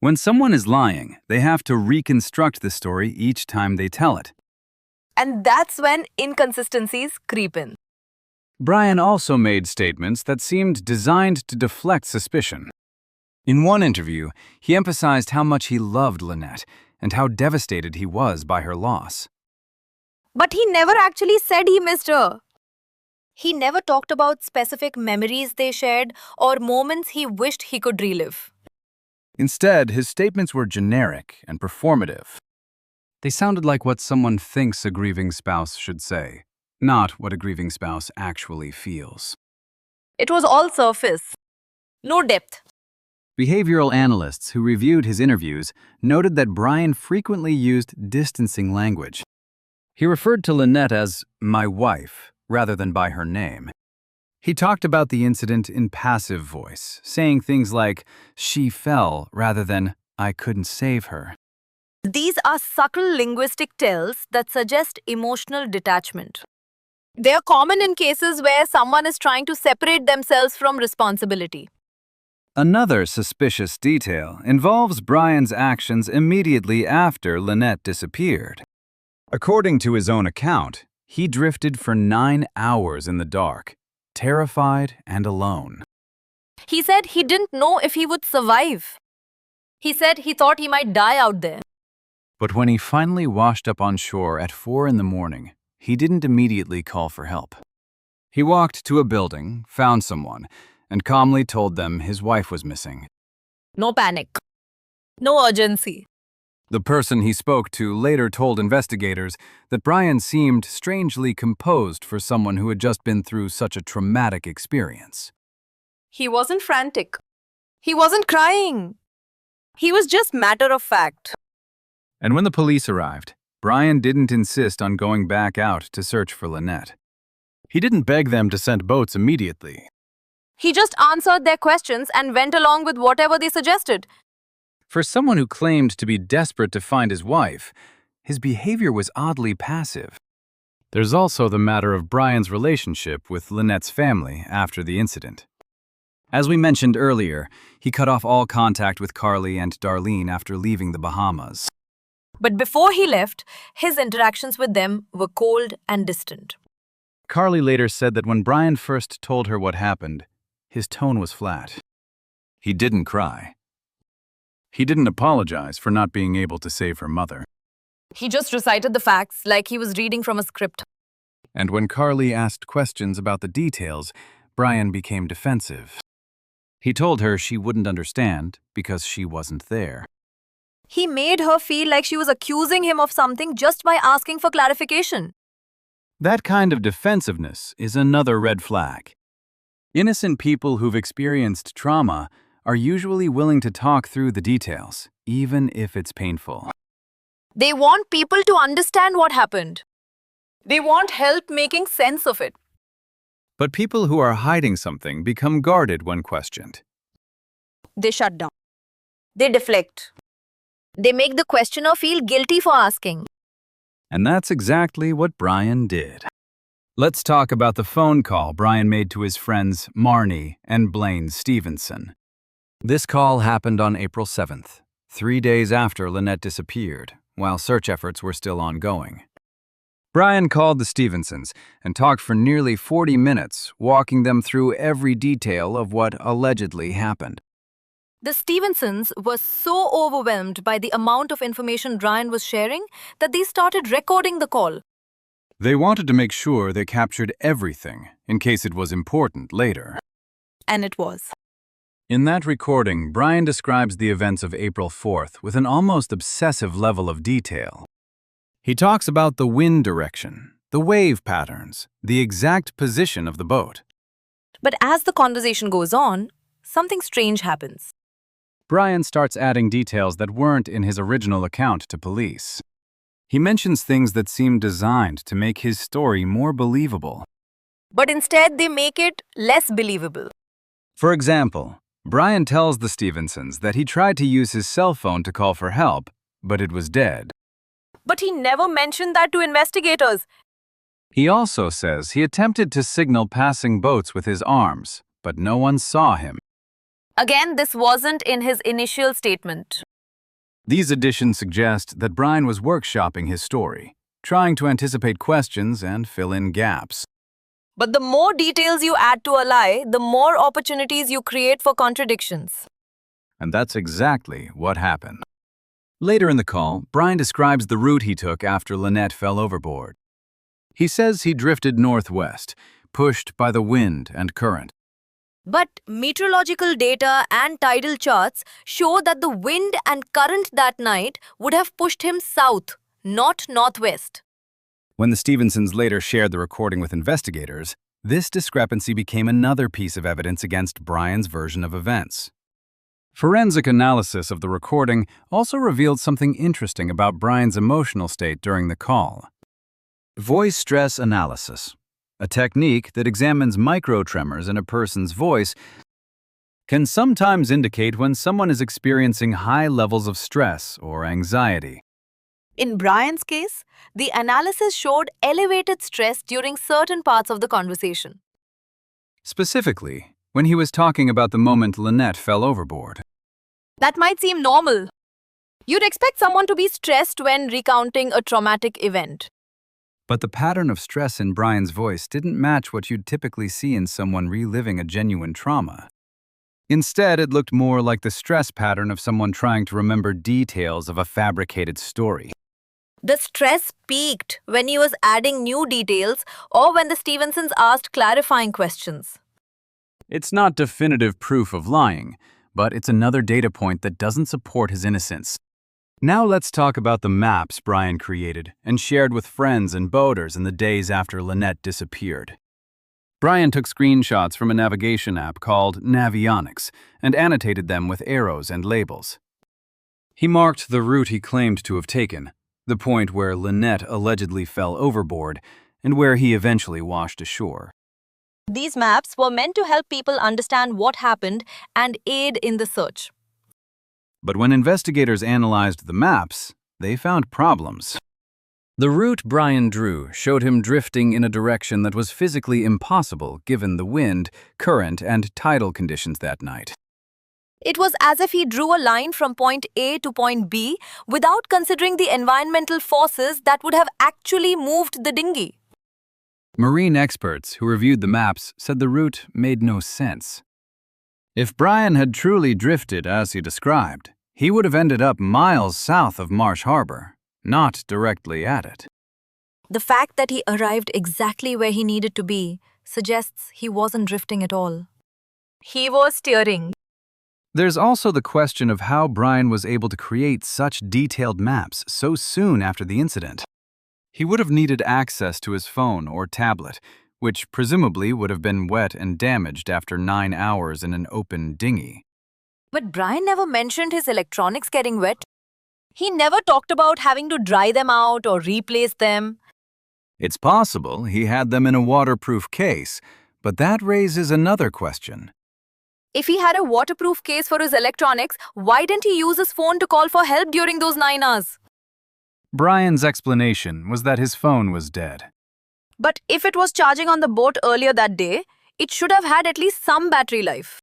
When someone is lying, they have to reconstruct the story each time they tell it. And that's when inconsistencies creep in. Brian also made statements that seemed designed to deflect suspicion. In one interview, he emphasized how much he loved Lynette and how devastated he was by her loss. But he never actually said he missed her. He never talked about specific memories they shared or moments he wished he could relive. Instead, his statements were generic and performative. They sounded like what someone thinks a grieving spouse should say, not what a grieving spouse actually feels. It was all surface, no depth. Behavioral analysts who reviewed his interviews noted that Brian frequently used distancing language. He referred to Lynette as my wife rather than by her name. He talked about the incident in passive voice, saying things like, she fell rather than, I couldn't save her. These are subtle linguistic tells that suggest emotional detachment. They are common in cases where someone is trying to separate themselves from responsibility. Another suspicious detail involves Brian's actions immediately after Lynette disappeared. According to his own account, he drifted for 9 hours in the dark, terrified and alone. He said he didn't know if he would survive. He said he thought he might die out there. But when he finally washed up on shore at 4 in the morning, he didn't immediately call for help. He walked to a building, found someone, and calmly told them his wife was missing. No panic. No urgency. The person he spoke to later told investigators that Brian seemed strangely composed for someone who had just been through such a traumatic experience. He wasn't frantic. He wasn't crying. He was just matter of fact. And when the police arrived, Brian didn't insist on going back out to search for Lynette. He didn't beg them to send boats immediately. He just answered their questions and went along with whatever they suggested. For someone who claimed to be desperate to find his wife, his behavior was oddly passive. There's also the matter of Brian's relationship with Lynette's family after the incident. As we mentioned earlier, he cut off all contact with Carly and Darlene after leaving the Bahamas. But before he left, his interactions with them were cold and distant. Carly later said that when Brian first told her what happened, his tone was flat. He didn't cry. He didn't apologize for not being able to save her mother. He just recited the facts like he was reading from a script. And when Carly asked questions about the details, Brian became defensive. He told her she wouldn't understand because she wasn't there. He made her feel like she was accusing him of something just by asking for clarification. That kind of defensiveness is another red flag. Innocent people who've experienced trauma are usually willing to talk through the details, even if it's painful. They want people to understand what happened. They want help making sense of it. But people who are hiding something become guarded when questioned. They shut down. They deflect. They make the questioner feel guilty for asking. And that's exactly what Brian did. Let's talk about the phone call Brian made to his friends Marnie and Blaine Stevenson. This call happened on April 7th, 3 days after Lynette disappeared, while search efforts were still ongoing. Brian called the Stevensons and talked for nearly 40 minutes, walking them through every detail of what allegedly happened. The Stevensons were so overwhelmed by the amount of information Brian was sharing that they started recording the call. They wanted to make sure they captured everything in case it was important later. And it was. In that recording, Brian describes the events of April 4th with an almost obsessive level of detail. He talks about the wind direction, the wave patterns, the exact position of the boat. But as the conversation goes on, something strange happens. Brian starts adding details that weren't in his original account to police. He mentions things that seem designed to make his story more believable. But instead, they make it less believable. For example, Brian tells the Stevensons that he tried to use his cell phone to call for help, but it was dead. But he never mentioned that to investigators. He also says he attempted to signal passing boats with his arms, but no one saw him. Again, this wasn't in his initial statement. These additions suggest that Brian was workshopping his story, trying to anticipate questions and fill in gaps. But the more details you add to a lie, the more opportunities you create for contradictions. And that's exactly what happened. Later in the call, Brian describes the route he took after Lynette fell overboard. He says he drifted northwest, pushed by the wind and current. But meteorological data and tidal charts show that the wind and current that night would have pushed him south, not northwest. When the Stevensons later shared the recording with investigators, this discrepancy became another piece of evidence against Brian's version of events. Forensic analysis of the recording also revealed something interesting about Brian's emotional state during the call. Voice stress analysis, a technique that examines microtremors in a person's voice, can sometimes indicate when someone is experiencing high levels of stress or anxiety. In Brian's case, the analysis showed elevated stress during certain parts of the conversation. Specifically, when he was talking about the moment Lynette fell overboard. That might seem normal. You'd expect someone to be stressed when recounting a traumatic event. But the pattern of stress in Brian's voice didn't match what you'd typically see in someone reliving a genuine trauma. Instead, it looked more like the stress pattern of someone trying to remember details of a fabricated story. The stress peaked when he was adding new details or when the Stevensons asked clarifying questions. It's not definitive proof of lying, but it's another data point that doesn't support his innocence. Now let's talk about the maps Brian created and shared with friends and boaters in the days after Lynette disappeared. Brian took screenshots from a navigation app called Navionics and annotated them with arrows and labels. He marked the route he claimed to have taken, the point where Lynette allegedly fell overboard, and where he eventually washed ashore. These maps were meant to help people understand what happened and aid in the search. But when investigators analyzed the maps, they found problems. The route Brian drew showed him drifting in a direction that was physically impossible given the wind, current, and tidal conditions that night. It was as if he drew a line from point A to point B without considering the environmental forces that would have actually moved the dinghy. Marine experts who reviewed the maps said the route made no sense. If Brian had truly drifted as he described, he would have ended up miles south of Marsh Harbor, not directly at it. The fact that he arrived exactly where he needed to be suggests he wasn't drifting at all. He was steering. There's also the question of how Brian was able to create such detailed maps so soon after the incident. He would have needed access to his phone or tablet, which presumably would have been wet and damaged after 9 hours in an open dinghy. But Brian never mentioned his electronics getting wet. He never talked about having to dry them out or replace them. It's possible he had them in a waterproof case, but that raises another question. If he had a waterproof case for his electronics, why didn't he use his phone to call for help during those 9 hours? Brian's explanation was that his phone was dead. But if it was charging on the boat earlier that day, it should have had at least some battery life.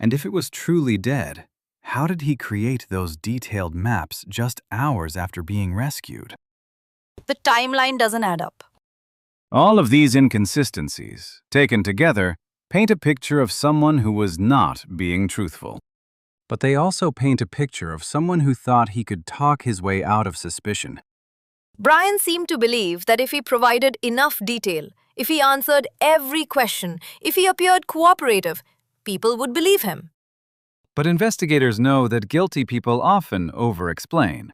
And if it was truly dead, how did he create those detailed maps just hours after being rescued? The timeline doesn't add up. All of these inconsistencies, taken together, paint a picture of someone who was not being truthful. But they also paint a picture of someone who thought he could talk his way out of suspicion. Brian seemed to believe that if he provided enough detail, if he answered every question, if he appeared cooperative, people would believe him. But investigators know that guilty people often over-explain.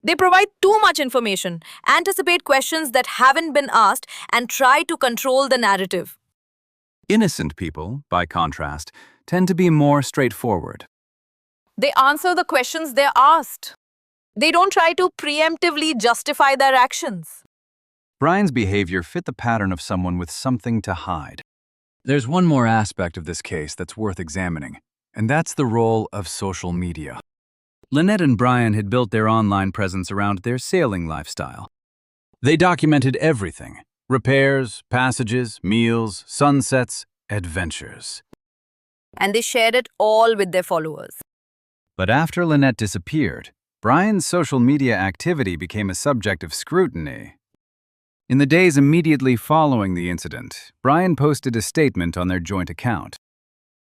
They provide too much information, anticipate questions that haven't been asked, and try to control the narrative. Innocent people, by contrast, tend to be more straightforward. They answer the questions they're asked. They don't try to preemptively justify their actions. Brian's behavior fit the pattern of someone with something to hide. There's one more aspect of this case that's worth examining, and that's the role of social media. Lynette and Brian had built their online presence around their sailing lifestyle. They documented everything: repairs, passages, meals, sunsets, adventures. And they shared it all with their followers. But after Lynette disappeared, Brian's social media activity became a subject of scrutiny. In the days immediately following the incident, Brian posted a statement on their joint account.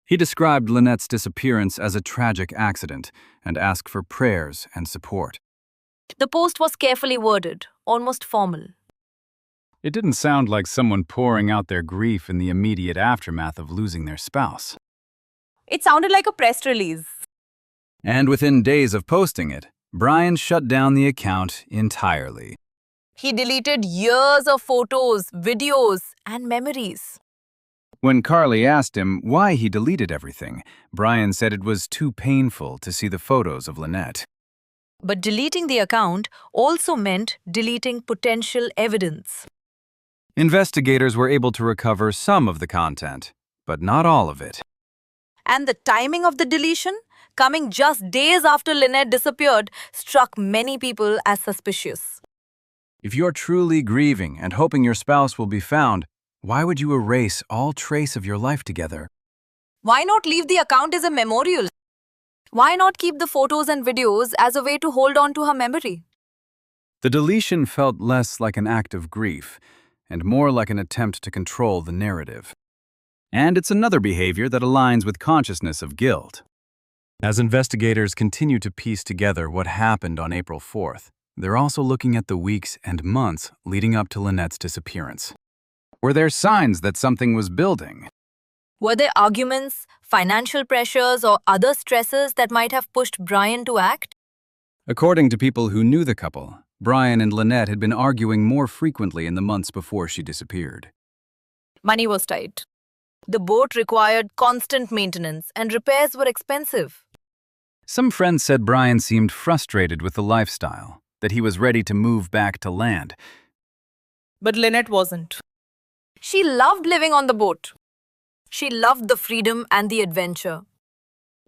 He described Lynette's disappearance as a tragic accident and asked for prayers and support. The post was carefully worded, almost formal. It didn't sound like someone pouring out their grief in the immediate aftermath of losing their spouse. It sounded like a press release. And within days of posting it, Brian shut down the account entirely. He deleted years of photos, videos, and memories. When Carly asked him why he deleted everything, Brian said it was too painful to see the photos of Lynette. But deleting the account also meant deleting potential evidence. Investigators were able to recover some of the content, but not all of it. And the timing of the deletion, coming just days after Lynette disappeared, struck many people as suspicious. If you're truly grieving and hoping your spouse will be found, why would you erase all trace of your life together? Why not leave the account as a memorial? Why not keep the photos and videos as a way to hold on to her memory? The deletion felt less like an act of grief and more like an attempt to control the narrative. And it's another behavior that aligns with consciousness of guilt. As investigators continue to piece together what happened on April 4th, they're also looking at the weeks and months leading up to Lynette's disappearance. Were there signs that something was building? Were there arguments, financial pressures, or other stresses that might have pushed Brian to act? According to people who knew the couple, Brian and Lynette had been arguing more frequently in the months before she disappeared. Money was tight. The boat required constant maintenance, and repairs were expensive. Some friends said Brian seemed frustrated with the lifestyle, that he was ready to move back to land. But Lynette wasn't. She loved living on the boat. She loved the freedom and the adventure.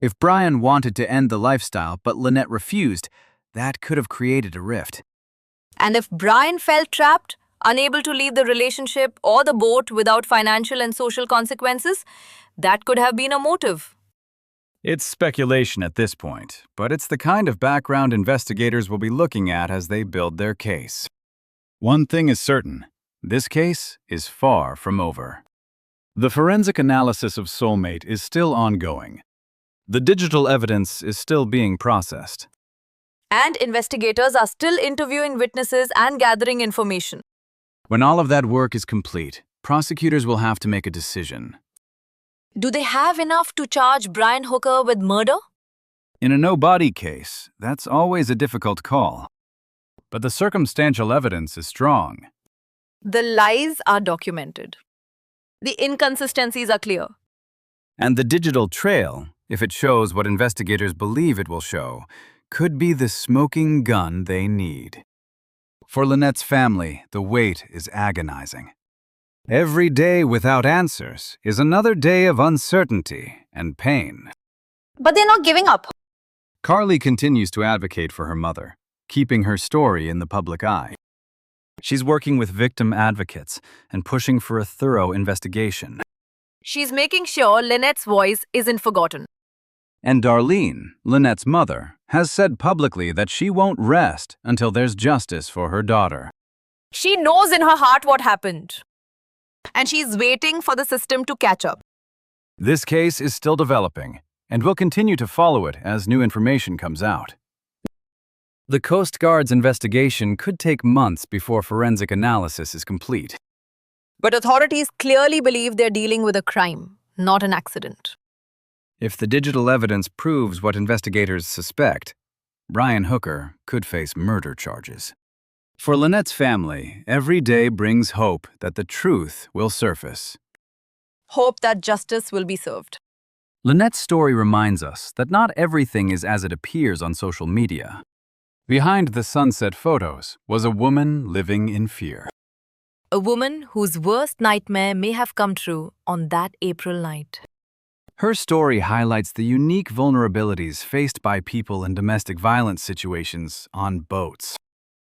If Brian wanted to end the lifestyle but Lynette refused, that could have created a rift. And if Brian felt trapped, unable to leave the relationship or the boat without financial and social consequences, that could have been a motive. It's speculation at this point, but it's the kind of background investigators will be looking at as they build their case. One thing is certain, this case is far from over. The forensic analysis of Soulmate is still ongoing. The digital evidence is still being processed. And investigators are still interviewing witnesses and gathering information. When all of that work is complete, prosecutors will have to make a decision. Do they have enough to charge Brian Hooker with murder? In a no-body case, that's always a difficult call. But the circumstantial evidence is strong. The lies are documented. The inconsistencies are clear. And the digital trail, if it shows what investigators believe it will show, could be the smoking gun they need. For Lynette's family, the wait is agonizing. Every day without answers is another day of uncertainty and pain. But they're not giving up. Carly continues to advocate for her mother, keeping her story in the public eye. She's working with victim advocates and pushing for a thorough investigation. She's making sure Lynette's voice isn't forgotten. And Darlene, Lynette's mother, has said publicly that she won't rest until there's justice for her daughter. She knows in her heart what happened. And she's waiting for the system to catch up. This case is still developing, and we'll continue to follow it as new information comes out. The Coast Guard's investigation could take months before forensic analysis is complete. But authorities clearly believe they're dealing with a crime, not an accident. If the digital evidence proves what investigators suspect, Brian Hooker could face murder charges. For Lynette's family, every day brings hope that the truth will surface. Hope that justice will be served. Lynette's story reminds us that not everything is as it appears on social media. Behind the sunset photos was a woman living in fear. A woman whose worst nightmare may have come true on that April night. Her story highlights the unique vulnerabilities faced by people in domestic violence situations on boats.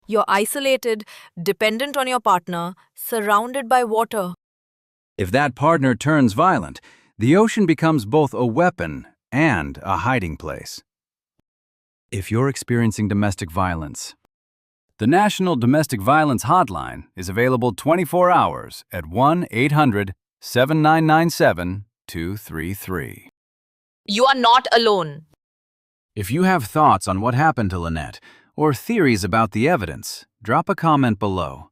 You're isolated, dependent on your partner, surrounded by water. If that partner turns violent, the ocean becomes both a weapon and a hiding place. If you're experiencing domestic violence, the National Domestic Violence Hotline is available 24 hours at 1-800-7997-233. You are not alone. If you have thoughts on what happened to Lynette or theories about the evidence, drop a comment below.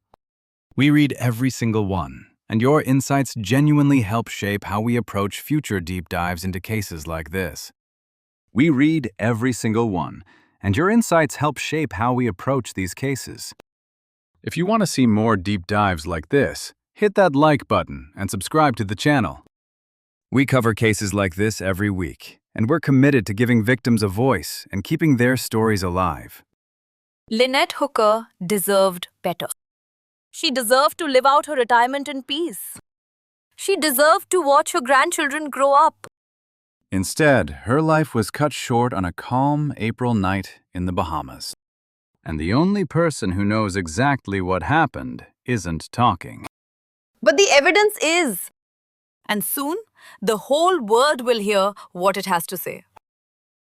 We read every single one, and your insights genuinely help shape how we approach future deep dives into cases like this. We read every single one, and your insights help shape how we approach these cases. If you want to see more deep dives like this, hit that like button and subscribe to the channel. We cover cases like this every week, and we're committed to giving victims a voice and keeping their stories alive. Lynette Hooker deserved better. She deserved to live out her retirement in peace. She deserved to watch her grandchildren grow up. Instead, her life was cut short on a calm April night in the Bahamas. And the only person who knows exactly what happened isn't talking. But the evidence is. And soon, the whole world will hear what it has to say.